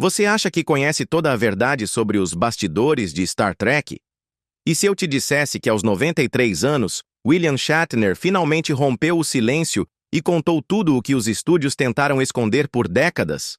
Você acha que conhece toda a verdade sobre os bastidores de Star Trek? E se eu te dissesse que aos 93 anos, William Shatner finalmente rompeu o silêncio e contou tudo o que os estúdios tentaram esconder por décadas?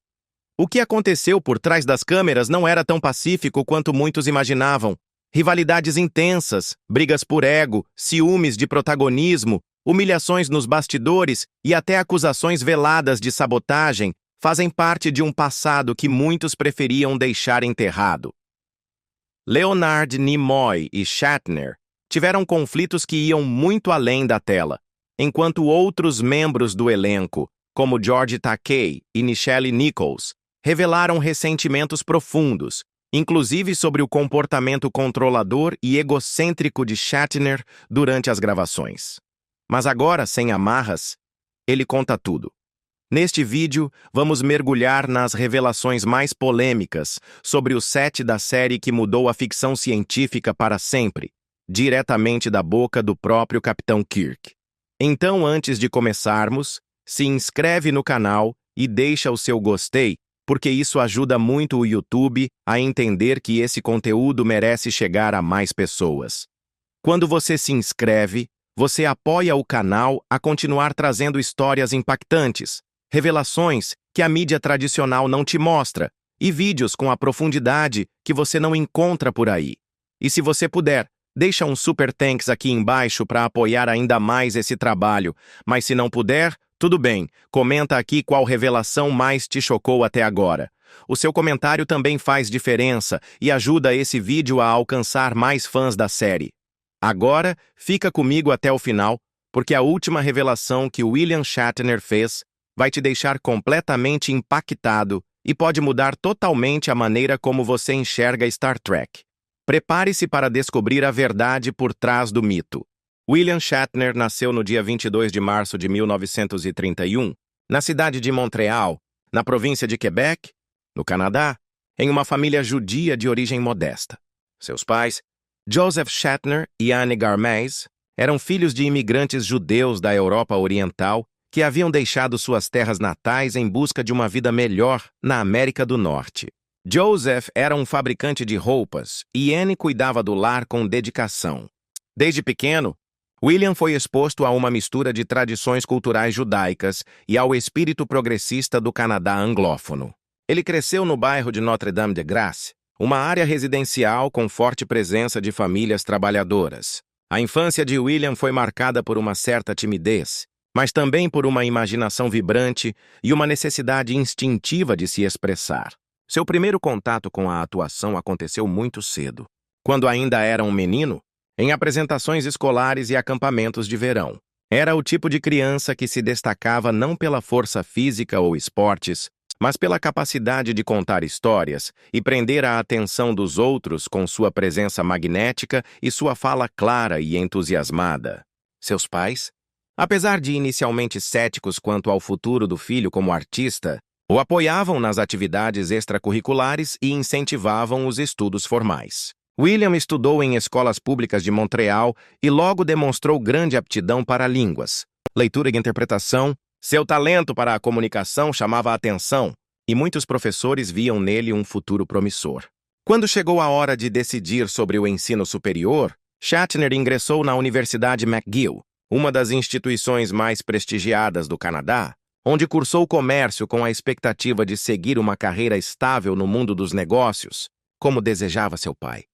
O que aconteceu por trás das câmeras não era tão pacífico quanto muitos imaginavam. Rivalidades intensas, brigas por ego, ciúmes de protagonismo, humilhações nos bastidores e até acusações veladas de sabotagem fazem parte de um passado que muitos preferiam deixar enterrado. Leonard Nimoy e Shatner tiveram conflitos que iam muito além da tela, enquanto outros membros do elenco, como George Takei e Nichelle Nichols, revelaram ressentimentos profundos, inclusive sobre o comportamento controlador e egocêntrico de Shatner durante as gravações. Mas agora, sem amarras, ele conta tudo. Neste vídeo, vamos mergulhar nas revelações mais polêmicas sobre o set da série que mudou a ficção científica para sempre, diretamente da boca do próprio Capitão Kirk. Então, antes de começarmos, se inscreve no canal e deixa o seu gostei, porque isso ajuda muito o YouTube a entender que esse conteúdo merece chegar a mais pessoas. Quando você se inscreve, você apoia o canal a continuar trazendo histórias impactantes, revelações que a mídia tradicional não te mostra e vídeos com a profundidade que você não encontra por aí. E se você puder, deixa um super thanks aqui embaixo para apoiar ainda mais esse trabalho, mas se não puder, tudo bem, comenta aqui qual revelação mais te chocou até agora. O seu comentário também faz diferença e ajuda esse vídeo a alcançar mais fãs da série. Agora, fica comigo até o final, porque a última revelação que William Shatner fez vai te deixar completamente impactado e pode mudar totalmente a maneira como você enxerga Star Trek. Prepare-se para descobrir a verdade por trás do mito. William Shatner nasceu no dia 22 de março de 1931, na cidade de Montreal, na província de Quebec, no Canadá, em uma família judia de origem modesta. Seus pais, Joseph Shatner e Anne Garmez, eram filhos de imigrantes judeus da Europa Oriental que haviam deixado suas terras natais em busca de uma vida melhor na América do Norte. Joseph era um fabricante de roupas e Anne cuidava do lar com dedicação. Desde pequeno, William foi exposto a uma mistura de tradições culturais judaicas e ao espírito progressista do Canadá anglófono. Ele cresceu no bairro de Notre-Dame-de-Grâce, uma área residencial com forte presença de famílias trabalhadoras. A infância de William foi marcada por uma certa timidez, mas também por uma imaginação vibrante e uma necessidade instintiva de se expressar. Seu primeiro contato com a atuação aconteceu muito cedo, quando ainda era um menino, em apresentações escolares e acampamentos de verão. Era o tipo de criança que se destacava não pela força física ou esportes, mas pela capacidade de contar histórias e prender a atenção dos outros com sua presença magnética e sua fala clara e entusiasmada. Seus pais, apesar de inicialmente céticos quanto ao futuro do filho como artista, o apoiavam nas atividades extracurriculares e incentivavam os estudos formais. William estudou em escolas públicas de Montreal e logo demonstrou grande aptidão para línguas, leitura e interpretação. Seu talento para a comunicação chamava a atenção e muitos professores viam nele um futuro promissor. Quando chegou a hora de decidir sobre o ensino superior, Shatner ingressou na Universidade McGill, uma das instituições mais prestigiadas do Canadá, onde cursou comércio com a expectativa de seguir uma carreira estável no mundo dos negócios, como desejava seu pai.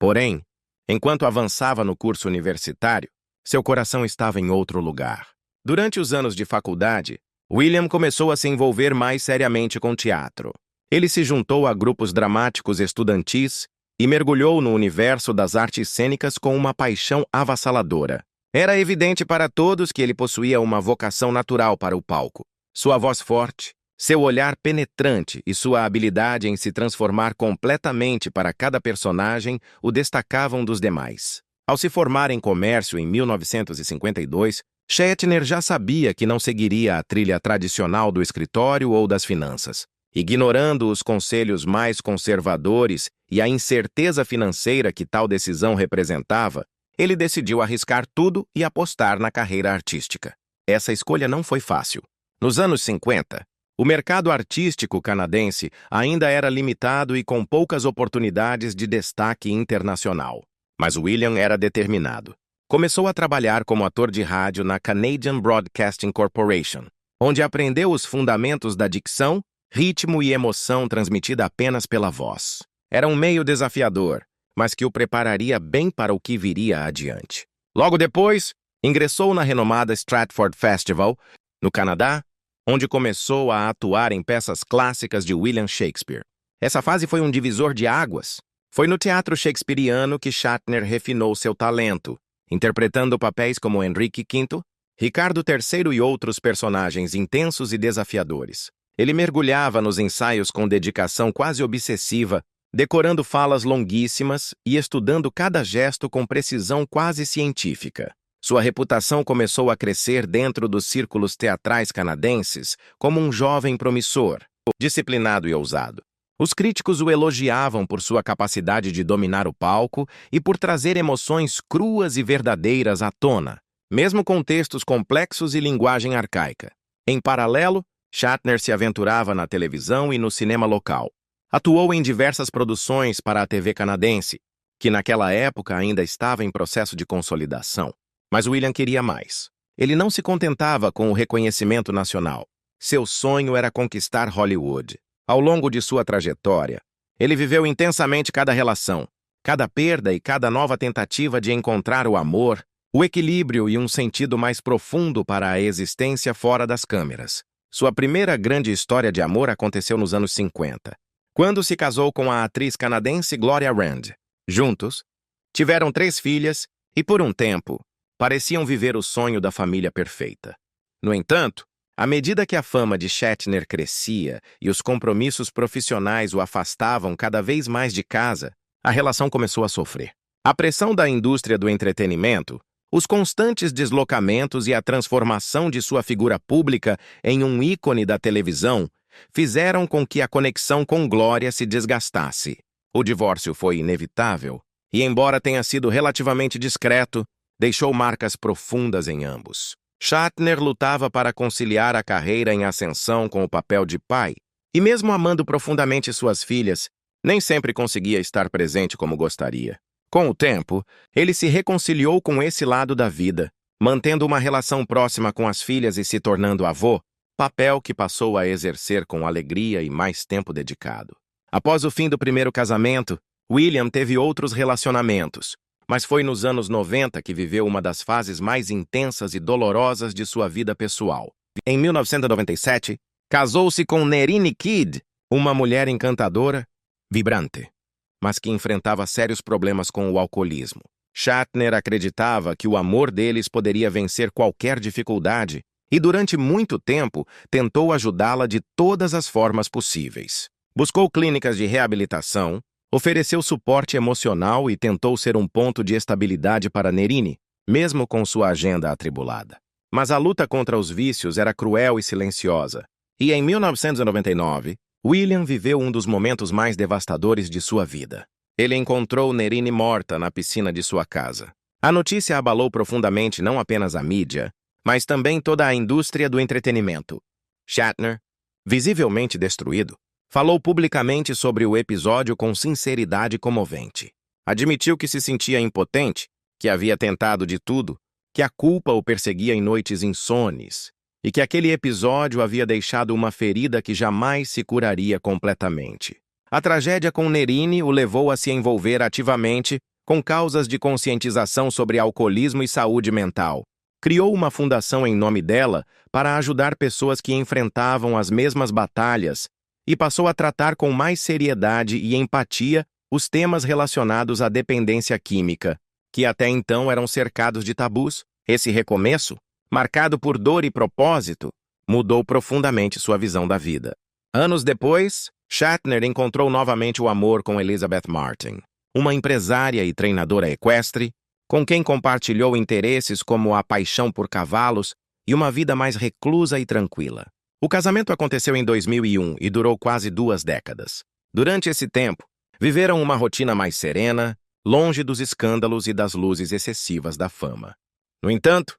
Porém, enquanto avançava no curso universitário, seu coração estava em outro lugar. Durante os anos de faculdade, William começou a se envolver mais seriamente com teatro. Ele se juntou a grupos dramáticos estudantis e mergulhou no universo das artes cênicas com uma paixão avassaladora. Era evidente para todos que ele possuía uma vocação natural para o palco. Sua voz forte, seu olhar penetrante e sua habilidade em se transformar completamente para cada personagem o destacavam dos demais. Ao se formar em comércio em 1952, Shatner já sabia que não seguiria a trilha tradicional do escritório ou das finanças. Ignorando os conselhos mais conservadores e a incerteza financeira que tal decisão representava, ele decidiu arriscar tudo e apostar na carreira artística. Essa escolha não foi fácil. Nos anos 50, O mercado artístico canadense ainda era limitado e com poucas oportunidades de destaque internacional. Mas William era determinado. Começou a trabalhar como ator de rádio na Canadian Broadcasting Corporation, onde aprendeu os fundamentos da dicção, ritmo e emoção transmitida apenas pela voz. Era um meio desafiador, mas que o prepararia bem para o que viria adiante. Logo depois, ingressou na renomada Stratford Festival, no Canadá, onde começou a atuar em peças clássicas de William Shakespeare. Essa fase foi um divisor de águas. Foi no teatro shakespeariano que Shatner refinou seu talento, interpretando papéis como Henrique V, Ricardo III e outros personagens intensos e desafiadores. Ele mergulhava nos ensaios com dedicação quase obsessiva, decorando falas longuíssimas e estudando cada gesto com precisão quase científica. Sua reputação começou a crescer dentro dos círculos teatrais canadenses como um jovem promissor, disciplinado e ousado. Os críticos o elogiavam por sua capacidade de dominar o palco e por trazer emoções cruas e verdadeiras à tona, mesmo com textos complexos e linguagem arcaica. Em paralelo, Shatner se aventurava na televisão e no cinema local. Atuou em diversas produções para a TV canadense, que naquela época ainda estava em processo de consolidação. Mas William queria mais. Ele não se contentava com o reconhecimento nacional. Seu sonho era conquistar Hollywood. Ao longo de sua trajetória, ele viveu intensamente cada relação, cada perda e cada nova tentativa de encontrar o amor, o equilíbrio e um sentido mais profundo para a existência fora das câmeras. Sua primeira grande história de amor aconteceu nos anos 50, quando se casou com a atriz canadense Gloria Rand. Juntos, tiveram 3 filhas e, por um tempo, pareciam viver o sonho da família perfeita. No entanto, à medida que a fama de Shatner crescia e os compromissos profissionais o afastavam cada vez mais de casa, a relação começou a sofrer. A pressão da indústria do entretenimento, os constantes deslocamentos e a transformação de sua figura pública em um ícone da televisão fizeram com que a conexão com Gloria se desgastasse. O divórcio foi inevitável e, embora tenha sido relativamente discreto, deixou marcas profundas em ambos. Shatner lutava para conciliar a carreira em ascensão com o papel de pai, e mesmo amando profundamente suas filhas, nem sempre conseguia estar presente como gostaria. Com o tempo, ele se reconciliou com esse lado da vida, mantendo uma relação próxima com as filhas e se tornando avô, papel que passou a exercer com alegria e mais tempo dedicado. Após o fim do primeiro casamento, William teve outros relacionamentos, mas foi nos anos 90 que viveu uma das fases mais intensas e dolorosas de sua vida pessoal. Em 1997, casou-se com Nerine Kidd, uma mulher encantadora, vibrante, mas que enfrentava sérios problemas com o alcoolismo. Shatner acreditava que o amor deles poderia vencer qualquer dificuldade e, durante muito tempo, tentou ajudá-la de todas as formas possíveis. Buscou clínicas de reabilitação, ofereceu suporte emocional e tentou ser um ponto de estabilidade para Nerine, mesmo com sua agenda atribulada. Mas a luta contra os vícios era cruel e silenciosa, e em 1999, William viveu um dos momentos mais devastadores de sua vida. Ele encontrou Nerine morta na piscina de sua casa. A notícia abalou profundamente não apenas a mídia, mas também toda a indústria do entretenimento. Shatner, visivelmente destruído, falou publicamente sobre o episódio com sinceridade comovente. Admitiu que se sentia impotente, que havia tentado de tudo, que a culpa o perseguia em noites insones e que aquele episódio havia deixado uma ferida que jamais se curaria completamente. A tragédia com Nerine o levou a se envolver ativamente com causas de conscientização sobre alcoolismo e saúde mental. Criou uma fundação em nome dela para ajudar pessoas que enfrentavam as mesmas batalhas e passou a tratar com mais seriedade e empatia os temas relacionados à dependência química, que até então eram cercados de tabus. Esse recomeço, marcado por dor e propósito, mudou profundamente sua visão da vida. Anos depois, Shatner encontrou novamente o amor com Elizabeth Martin, uma empresária e treinadora equestre, com quem compartilhou interesses como a paixão por cavalos e uma vida mais reclusa e tranquila. O casamento aconteceu em 2001 e durou quase 2 décadas. Durante esse tempo, viveram uma rotina mais serena, longe dos escândalos e das luzes excessivas da fama. No entanto,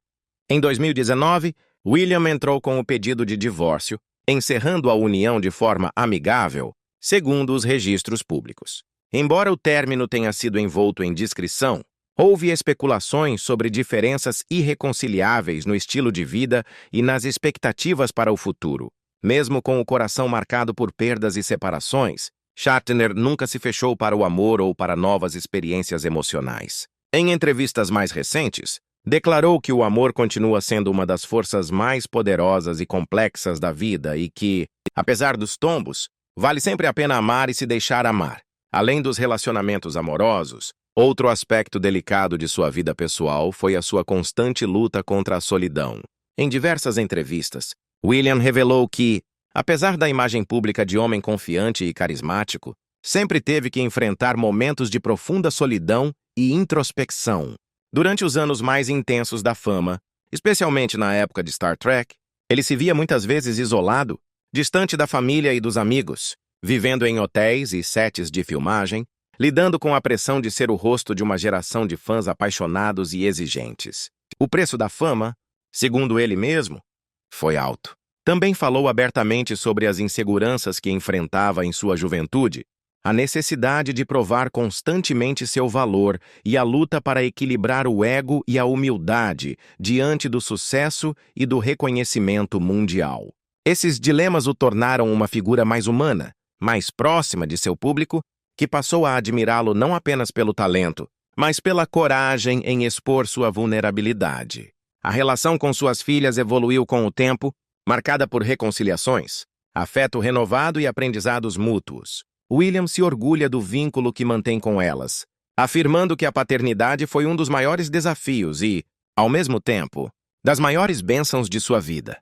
em 2019, William entrou com o pedido de divórcio encerrando a união de forma amigável, segundo os registros públicos. Embora o término tenha sido envolto em discrição, houve especulações sobre diferenças irreconciliáveis no estilo de vida e nas expectativas para o futuro. Mesmo com o coração marcado por perdas e separações, Shatner nunca se fechou para o amor ou para novas experiências emocionais. Em entrevistas mais recentes, declarou que o amor continua sendo uma das forças mais poderosas e complexas da vida e que, apesar dos tombos, vale sempre a pena amar e se deixar amar. Além dos relacionamentos amorosos, outro aspecto delicado de sua vida pessoal foi a sua constante luta contra a solidão. Em diversas entrevistas, William revelou que, apesar da imagem pública de homem confiante e carismático, sempre teve que enfrentar momentos de profunda solidão e introspecção. Durante os anos mais intensos da fama, especialmente na época de Star Trek, ele se via muitas vezes isolado, distante da família e dos amigos, vivendo em hotéis e sets de filmagem, lidando com a pressão de ser o rosto de uma geração de fãs apaixonados e exigentes. O preço da fama, segundo ele mesmo, foi alto. Também falou abertamente sobre as inseguranças que enfrentava em sua juventude, a necessidade de provar constantemente seu valor e a luta para equilibrar o ego e a humildade diante do sucesso e do reconhecimento mundial. Esses dilemas o tornaram uma figura mais humana, mais próxima de seu público, que passou a admirá-lo não apenas pelo talento, mas pela coragem em expor sua vulnerabilidade. A relação com suas filhas evoluiu com o tempo, marcada por reconciliações, afeto renovado e aprendizados mútuos. William se orgulha do vínculo que mantém com elas, afirmando que a paternidade foi um dos maiores desafios e, ao mesmo tempo, das maiores bênçãos de sua vida.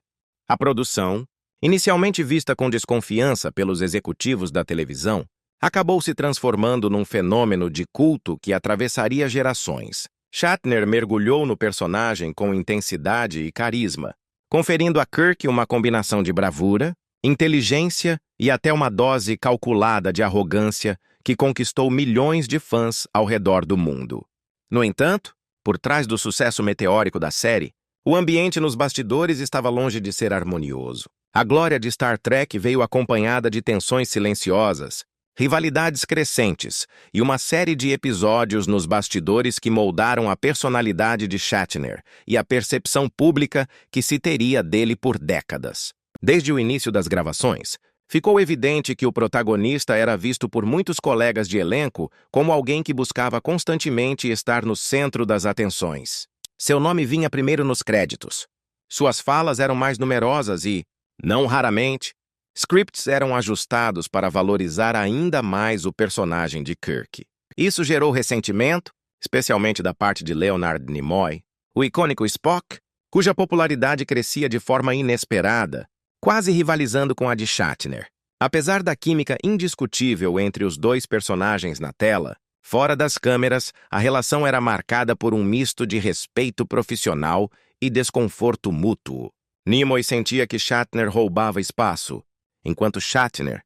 A produção, inicialmente vista com desconfiança pelos executivos da televisão, acabou se transformando num fenômeno de culto que atravessaria gerações. Shatner mergulhou no personagem com intensidade e carisma, conferindo a Kirk uma combinação de bravura, inteligência e até uma dose calculada de arrogância que conquistou milhões de fãs ao redor do mundo. No entanto, por trás do sucesso meteórico da série, o ambiente nos bastidores estava longe de ser harmonioso. A glória de Star Trek veio acompanhada de tensões silenciosas, rivalidades crescentes e uma série de episódios nos bastidores que moldaram a personalidade de Shatner e a percepção pública que se teria dele por décadas. Desde o início das gravações, ficou evidente que o protagonista era visto por muitos colegas de elenco como alguém que buscava constantemente estar no centro das atenções. Seu nome vinha primeiro nos créditos. Suas falas eram mais numerosas e, não raramente, scripts eram ajustados para valorizar ainda mais o personagem de Kirk. Isso gerou ressentimento, especialmente da parte de Leonard Nimoy, o icônico Spock, cuja popularidade crescia de forma inesperada, quase rivalizando com a de Shatner. Apesar da química indiscutível entre os dois personagens na tela, fora das câmeras, a relação era marcada por um misto de respeito profissional e desconforto mútuo. Nimoy sentia que Shatner roubava espaço, enquanto Shatner,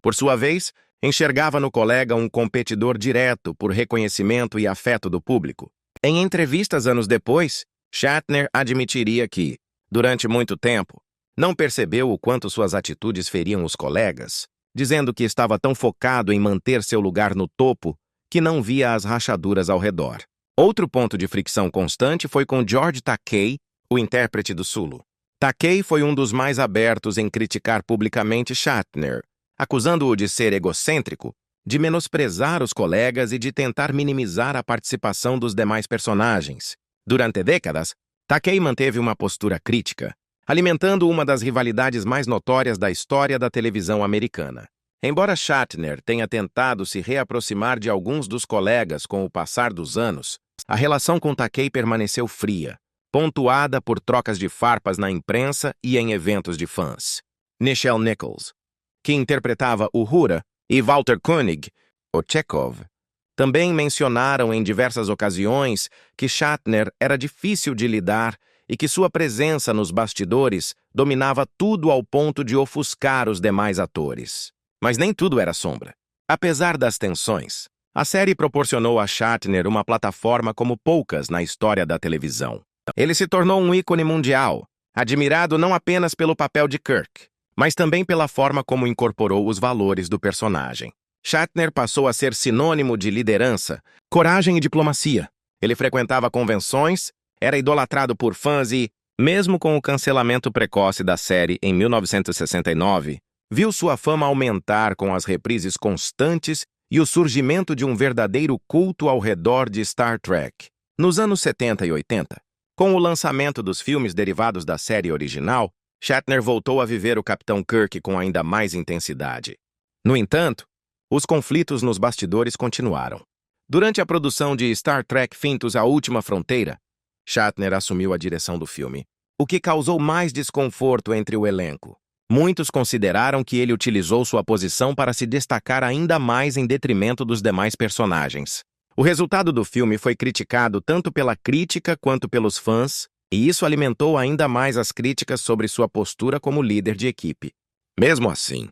por sua vez, enxergava no colega um competidor direto por reconhecimento e afeto do público. Em entrevistas anos depois, Shatner admitiria que, durante muito tempo, não percebeu o quanto suas atitudes feriam os colegas, dizendo que estava tão focado em manter seu lugar no topo que não via as rachaduras ao redor. Outro ponto de fricção constante foi com George Takei, o intérprete do Sulu. Takei foi um dos mais abertos em criticar publicamente Shatner, acusando-o de ser egocêntrico, de menosprezar os colegas e de tentar minimizar a participação dos demais personagens. Durante décadas, Takei manteve uma postura crítica, alimentando uma das rivalidades mais notórias da história da televisão americana. Embora Shatner tenha tentado se reaproximar de alguns dos colegas com o passar dos anos, a relação com Takei permaneceu fria, pontuada por trocas de farpas na imprensa e em eventos de fãs. Nichelle Nichols, que interpretava Uhura, e Walter Koenig, o Chekhov, também mencionaram em diversas ocasiões que Shatner era difícil de lidar e que sua presença nos bastidores dominava tudo ao ponto de ofuscar os demais atores. Mas nem tudo era sombra. Apesar das tensões, a série proporcionou a Shatner uma plataforma como poucas na história da televisão. Ele se tornou um ícone mundial, admirado não apenas pelo papel de Kirk, mas também pela forma como incorporou os valores do personagem. Shatner passou a ser sinônimo de liderança, coragem e diplomacia. Ele frequentava convenções, era idolatrado por fãs e, mesmo com o cancelamento precoce da série em 1969, viu sua fama aumentar com as reprises constantes e o surgimento de um verdadeiro culto ao redor de Star Trek. Nos anos 70 e 80, com o lançamento dos filmes derivados da série original, Shatner voltou a viver o Capitão Kirk com ainda mais intensidade. No entanto, os conflitos nos bastidores continuaram. Durante a produção de Star Trek Into a Última Fronteira, Shatner assumiu a direção do filme, o que causou mais desconforto entre o elenco. Muitos consideraram que ele utilizou sua posição para se destacar ainda mais em detrimento dos demais personagens. O resultado do filme foi criticado tanto pela crítica quanto pelos fãs, e isso alimentou ainda mais as críticas sobre sua postura como líder de equipe. Mesmo assim,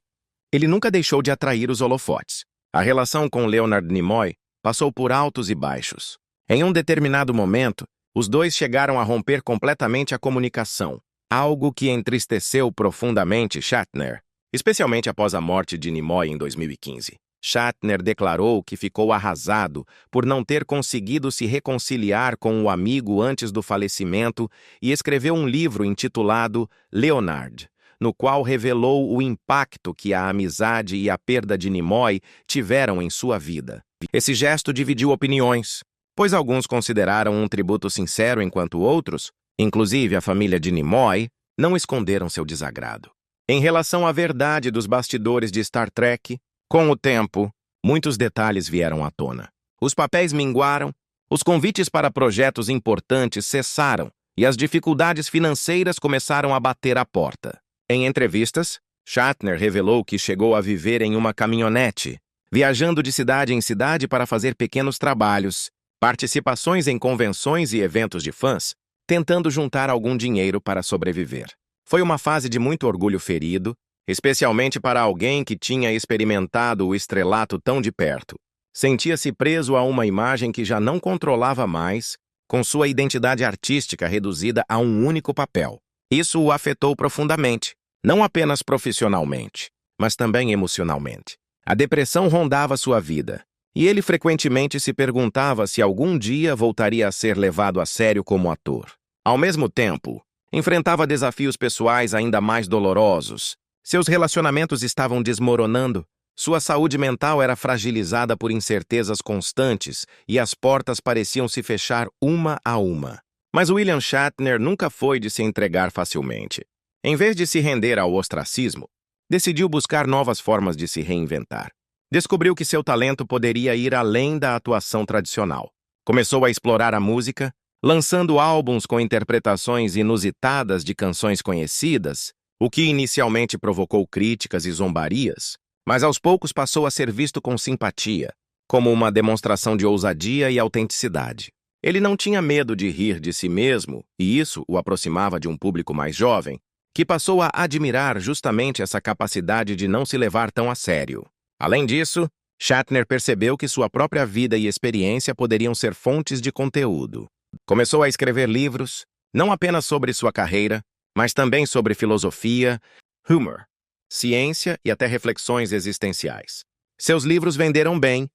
ele nunca deixou de atrair os holofotes. A relação com Leonard Nimoy passou por altos e baixos. Em um determinado momento, os dois chegaram a romper completamente a comunicação, algo que entristeceu profundamente Shatner, especialmente após a morte de Nimoy em 2015. Shatner declarou que ficou arrasado por não ter conseguido se reconciliar com o amigo antes do falecimento e escreveu um livro intitulado Leonard, no qual revelou o impacto que a amizade e a perda de Nimoy tiveram em sua vida. Esse gesto dividiu opiniões, pois alguns consideraram um tributo sincero enquanto outros, inclusive a família de Nimoy, não esconderam seu desagrado. Em relação à verdade dos bastidores de Star Trek, com o tempo, muitos detalhes vieram à tona. Os papéis minguaram, os convites para projetos importantes cessaram e as dificuldades financeiras começaram a bater à porta. Em entrevistas, Shatner revelou que chegou a viver em uma caminhonete, viajando de cidade em cidade para fazer pequenos trabalhos, participações em convenções e eventos de fãs, tentando juntar algum dinheiro para sobreviver. Foi uma fase de muito orgulho ferido, especialmente para alguém que tinha experimentado o estrelato tão de perto. Sentia-se preso a uma imagem que já não controlava mais, com sua identidade artística reduzida a um único papel. Isso o afetou profundamente, não apenas profissionalmente, mas também emocionalmente. A depressão rondava sua vida, e ele frequentemente se perguntava se algum dia voltaria a ser levado a sério como ator. Ao mesmo tempo, enfrentava desafios pessoais ainda mais dolorosos. Seus relacionamentos estavam desmoronando, sua saúde mental era fragilizada por incertezas constantes e as portas pareciam se fechar uma a uma. Mas William Shatner nunca foi de se entregar facilmente. Em vez de se render ao ostracismo, decidiu buscar novas formas de se reinventar. Descobriu que seu talento poderia ir além da atuação tradicional. Começou a explorar a música, lançando álbuns com interpretações inusitadas de canções conhecidas, o que inicialmente provocou críticas e zombarias, mas aos poucos passou a ser visto com simpatia, como uma demonstração de ousadia e autenticidade. Ele não tinha medo de rir de si mesmo, e isso o aproximava de um público mais jovem, que passou a admirar justamente essa capacidade de não se levar tão a sério. Além disso, Shatner percebeu que sua própria vida e experiência poderiam ser fontes de conteúdo. Começou a escrever livros, não apenas sobre sua carreira, mas também sobre filosofia, humor, ciência e até reflexões existenciais. Seus livros venderam bem,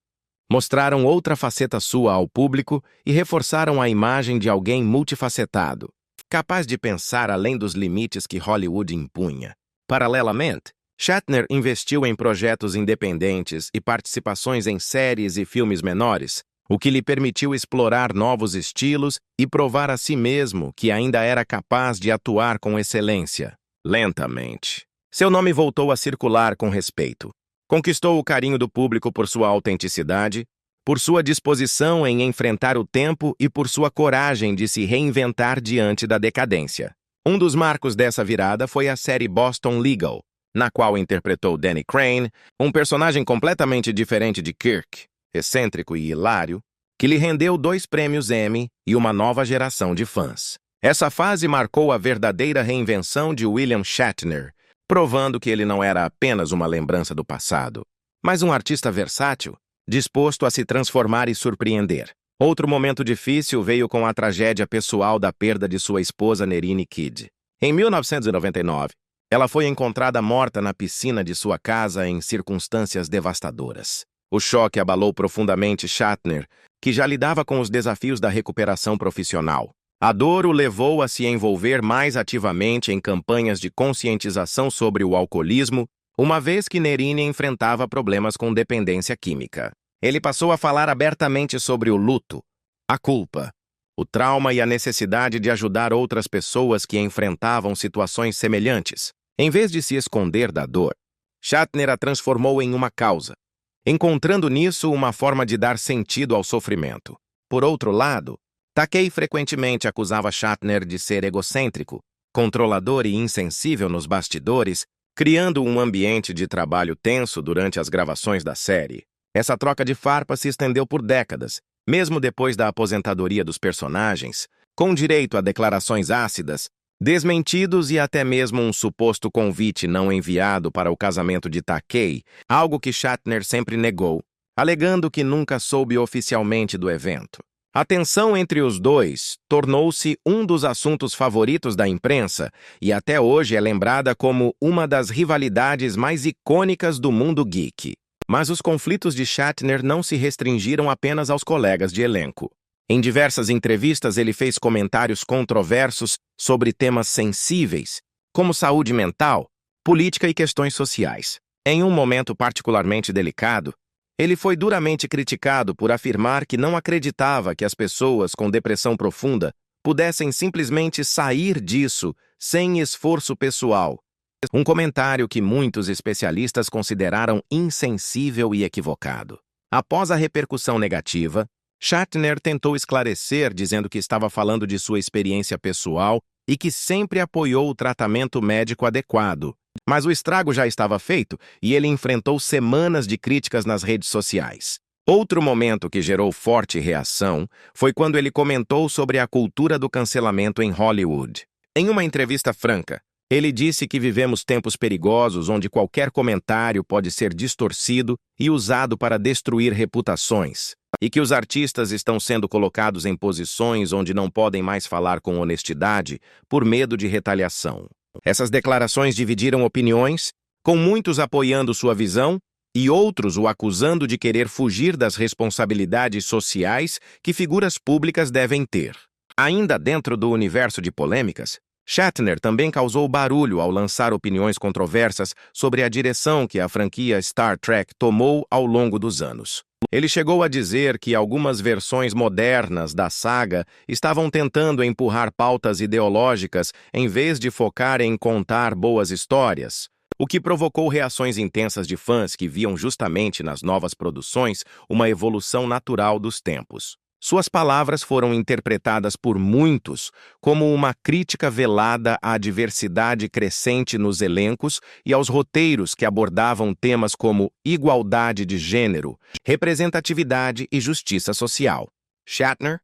mostraram outra faceta sua ao público e reforçaram a imagem de alguém multifacetado, capaz de pensar além dos limites que Hollywood impunha. Paralelamente, Shatner investiu em projetos independentes e participações em séries e filmes menores, o que lhe permitiu explorar novos estilos e provar a si mesmo que ainda era capaz de atuar com excelência. Lentamente, seu nome voltou a circular com respeito. Conquistou o carinho do público por sua autenticidade, por sua disposição em enfrentar o tempo e por sua coragem de se reinventar diante da decadência. Um dos marcos dessa virada foi a série Boston Legal, na qual interpretou Danny Crane, um personagem completamente diferente de Kirk, excêntrico e hilário, que lhe rendeu 2 prêmios Emmy e uma nova geração de fãs. Essa fase marcou a verdadeira reinvenção de William Shatner, provando que ele não era apenas uma lembrança do passado, mas um artista versátil, disposto a se transformar e surpreender. Outro momento difícil veio com a tragédia pessoal da perda de sua esposa Nerine Kidd. Em 1999, Ela foi encontrada morta na piscina de sua casa em circunstâncias devastadoras. O choque abalou profundamente Shatner, que já lidava com os desafios da recuperação profissional. A dor o levou a se envolver mais ativamente em campanhas de conscientização sobre o alcoolismo, uma vez que Nerine enfrentava problemas com dependência química. Ele passou a falar abertamente sobre o luto, a culpa, o trauma e a necessidade de ajudar outras pessoas que enfrentavam situações semelhantes. Em vez de se esconder da dor, Shatner a transformou em uma causa, encontrando nisso uma forma de dar sentido ao sofrimento. Por outro lado, Takei frequentemente acusava Shatner de ser egocêntrico, controlador e insensível nos bastidores, criando um ambiente de trabalho tenso durante as gravações da série. Essa troca de farpas se estendeu por décadas, mesmo depois da aposentadoria dos personagens, com direito a declarações ácidas, desmentidos e até mesmo um suposto convite não enviado para o casamento de Takei, algo que Shatner sempre negou, alegando que nunca soube oficialmente do evento. A tensão entre os dois tornou-se um dos assuntos favoritos da imprensa e até hoje é lembrada como uma das rivalidades mais icônicas do mundo geek. Mas os conflitos de Shatner não se restringiram apenas aos colegas de elenco. Em diversas entrevistas, ele fez comentários controversos sobre temas sensíveis, como saúde mental, política e questões sociais. Em um momento particularmente delicado, ele foi duramente criticado por afirmar que não acreditava que as pessoas com depressão profunda pudessem simplesmente sair disso sem esforço pessoal. Um comentário que muitos especialistas consideraram insensível e equivocado. Após a repercussão negativa, Shatner tentou esclarecer dizendo que estava falando de sua experiência pessoal e que sempre apoiou o tratamento médico adequado. Mas o estrago já estava feito e ele enfrentou semanas de críticas nas redes sociais. Outro momento que gerou forte reação foi quando ele comentou sobre a cultura do cancelamento em Hollywood. Em uma entrevista franca, ele disse que vivemos tempos perigosos onde qualquer comentário pode ser distorcido e usado para destruir reputações, e que os artistas estão sendo colocados em posições onde não podem mais falar com honestidade por medo de retaliação. Essas declarações dividiram opiniões, com muitos apoiando sua visão e outros o acusando de querer fugir das responsabilidades sociais que figuras públicas devem ter. Ainda dentro do universo de polêmicas, Shatner também causou barulho ao lançar opiniões controversas sobre a direção que a franquia Star Trek tomou ao longo dos anos. Ele chegou a dizer que algumas versões modernas da saga estavam tentando empurrar pautas ideológicas em vez de focar em contar boas histórias, o que provocou reações intensas de fãs que viam justamente nas novas produções uma evolução natural dos tempos. Suas palavras foram interpretadas por muitos como uma crítica velada à diversidade crescente nos elencos e aos roteiros que abordavam temas como igualdade de gênero, representatividade e justiça social. Shatner,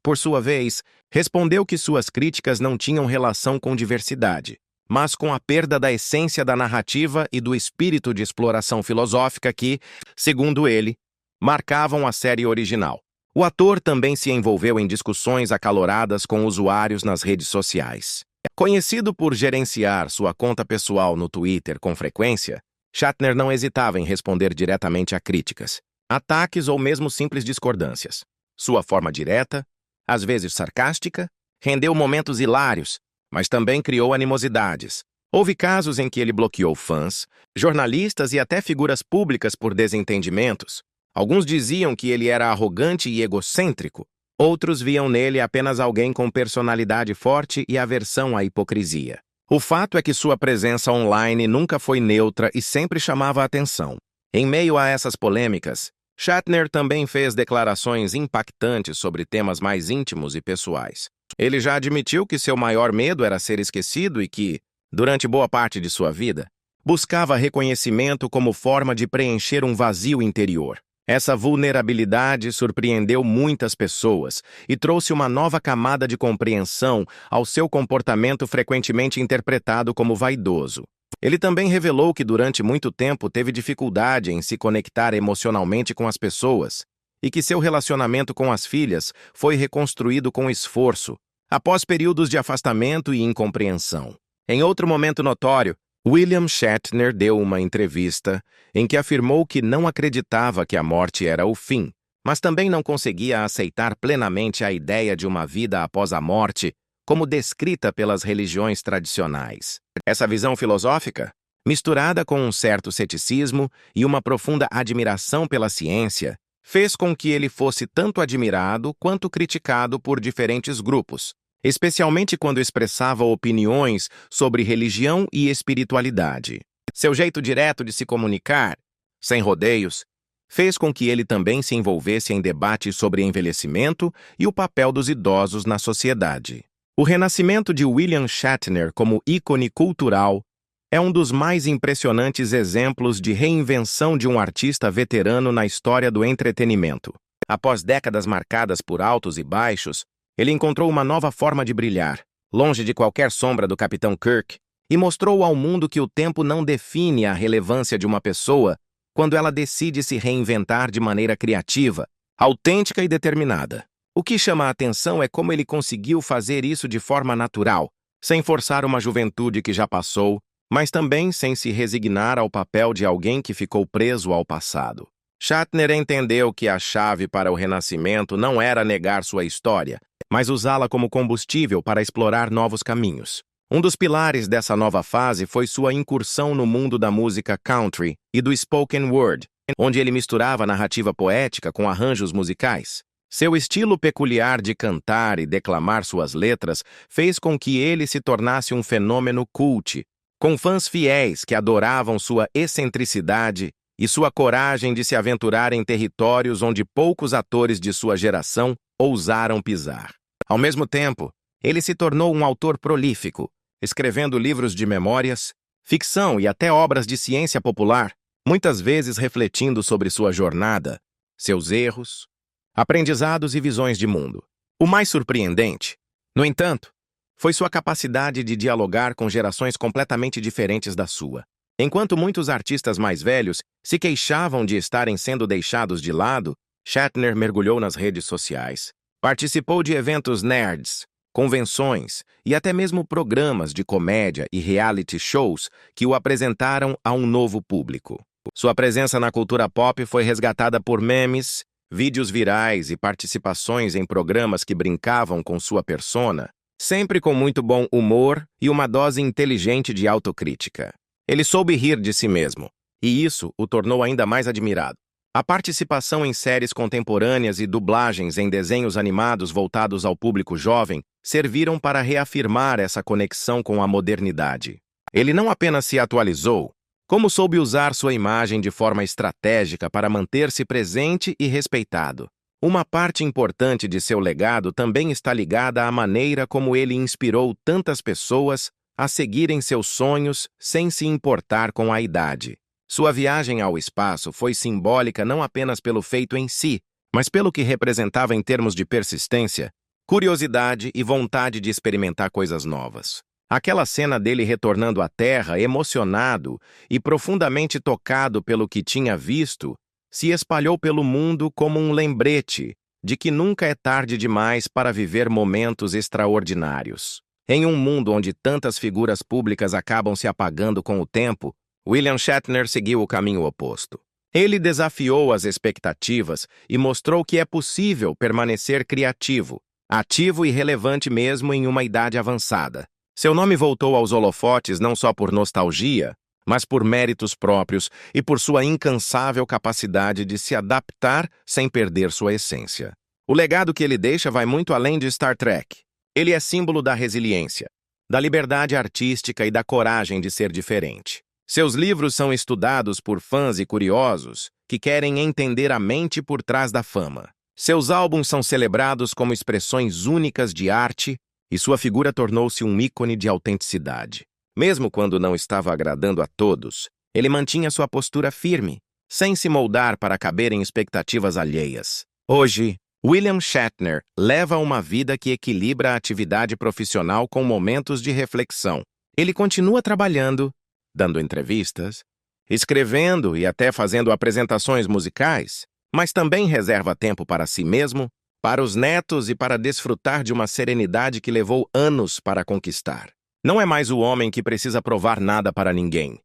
por sua vez, respondeu que suas críticas não tinham relação com diversidade, mas com a perda da essência da narrativa e do espírito de exploração filosófica que, segundo ele, marcavam a série original. O ator também se envolveu em discussões acaloradas com usuários nas redes sociais. Conhecido por gerenciar sua conta pessoal no Twitter com frequência, Shatner não hesitava em responder diretamente a críticas, ataques ou mesmo simples discordâncias. Sua forma direta, às vezes sarcástica, rendeu momentos hilários, mas também criou animosidades. Houve casos em que ele bloqueou fãs, jornalistas e até figuras públicas por desentendimentos. Alguns diziam que ele era arrogante e egocêntrico. Outros viam nele apenas alguém com personalidade forte e aversão à hipocrisia. O fato é que sua presença online nunca foi neutra e sempre chamava a atenção. Em meio a essas polêmicas, Shatner também fez declarações impactantes sobre temas mais íntimos e pessoais. Ele já admitiu que seu maior medo era ser esquecido e que, durante boa parte de sua vida, buscava reconhecimento como forma de preencher um vazio interior. Essa vulnerabilidade surpreendeu muitas pessoas e trouxe uma nova camada de compreensão ao seu comportamento frequentemente interpretado como vaidoso. Ele também revelou que durante muito tempo teve dificuldade em se conectar emocionalmente com as pessoas e que seu relacionamento com as filhas foi reconstruído com esforço, após períodos de afastamento e incompreensão. Em outro momento notório, William Shatner deu uma entrevista em que afirmou que não acreditava que a morte era o fim, mas também não conseguia aceitar plenamente a ideia de uma vida após a morte, como descrita pelas religiões tradicionais. Essa visão filosófica, misturada com um certo ceticismo e uma profunda admiração pela ciência, fez com que ele fosse tanto admirado quanto criticado por diferentes grupos, especialmente quando expressava opiniões sobre religião e espiritualidade. Seu jeito direto de se comunicar, sem rodeios, fez com que ele também se envolvesse em debates sobre envelhecimento e o papel dos idosos na sociedade. O renascimento de William Shatner como ícone cultural é um dos mais impressionantes exemplos de reinvenção de um artista veterano na história do entretenimento. Após décadas marcadas por altos e baixos, ele encontrou uma nova forma de brilhar, longe de qualquer sombra do Capitão Kirk, e mostrou ao mundo que o tempo não define a relevância de uma pessoa quando ela decide se reinventar de maneira criativa, autêntica e determinada. O que chama a atenção é como ele conseguiu fazer isso de forma natural, sem forçar uma juventude que já passou, mas também sem se resignar ao papel de alguém que ficou preso ao passado. Shatner entendeu que a chave para o renascimento não era negar sua história, mas usá-la como combustível para explorar novos caminhos. Um dos pilares dessa nova fase foi sua incursão no mundo da música country e do spoken word, onde ele misturava narrativa poética com arranjos musicais. Seu estilo peculiar de cantar e declamar suas letras fez com que ele se tornasse um fenômeno cult, com fãs fiéis que adoravam sua excentricidade e sua coragem de se aventurar em territórios onde poucos atores de sua geração ousaram pisar. Ao mesmo tempo, ele se tornou um autor prolífico, escrevendo livros de memórias, ficção e até obras de ciência popular, muitas vezes refletindo sobre sua jornada, seus erros, aprendizados e visões de mundo. O mais surpreendente, no entanto, foi sua capacidade de dialogar com gerações completamente diferentes da sua. Enquanto muitos artistas mais velhos se queixavam de estarem sendo deixados de lado, Shatner mergulhou nas redes sociais. Participou de eventos nerds, convenções e até mesmo programas de comédia e reality shows que o apresentaram a um novo público. Sua presença na cultura pop foi resgatada por memes, vídeos virais e participações em programas que brincavam com sua persona, sempre com muito bom humor e uma dose inteligente de autocrítica. Ele soube rir de si mesmo, e isso o tornou ainda mais admirado. A participação em séries contemporâneas e dublagens em desenhos animados voltados ao público jovem serviram para reafirmar essa conexão com a modernidade. Ele não apenas se atualizou, como soube usar sua imagem de forma estratégica para manter-se presente e respeitado. Uma parte importante de seu legado também está ligada à maneira como ele inspirou tantas pessoas a seguirem seus sonhos sem se importar com a idade. Sua viagem ao espaço foi simbólica não apenas pelo feito em si, mas pelo que representava em termos de persistência, curiosidade e vontade de experimentar coisas novas. Aquela cena dele retornando à Terra, emocionado e profundamente tocado pelo que tinha visto, se espalhou pelo mundo como um lembrete de que nunca é tarde demais para viver momentos extraordinários. Em um mundo onde tantas figuras públicas acabam se apagando com o tempo, William Shatner seguiu o caminho oposto. Ele desafiou as expectativas e mostrou que é possível permanecer criativo, ativo e relevante mesmo em uma idade avançada. Seu nome voltou aos holofotes não só por nostalgia, mas por méritos próprios e por sua incansável capacidade de se adaptar sem perder sua essência. O legado que ele deixa vai muito além de Star Trek. Ele é símbolo da resiliência, da liberdade artística e da coragem de ser diferente. Seus livros são estudados por fãs e curiosos que querem entender a mente por trás da fama. Seus álbuns são celebrados como expressões únicas de arte e sua figura tornou-se um ícone de autenticidade. Mesmo quando não estava agradando a todos, ele mantinha sua postura firme, sem se moldar para caber em expectativas alheias. Hoje, William Shatner leva uma vida que equilibra a atividade profissional com momentos de reflexão. Ele continua trabalhando, dando entrevistas, escrevendo e até fazendo apresentações musicais, mas também reserva tempo para si mesmo, para os netos e para desfrutar de uma serenidade que levou anos para conquistar. Não é mais o homem que precisa provar nada para ninguém.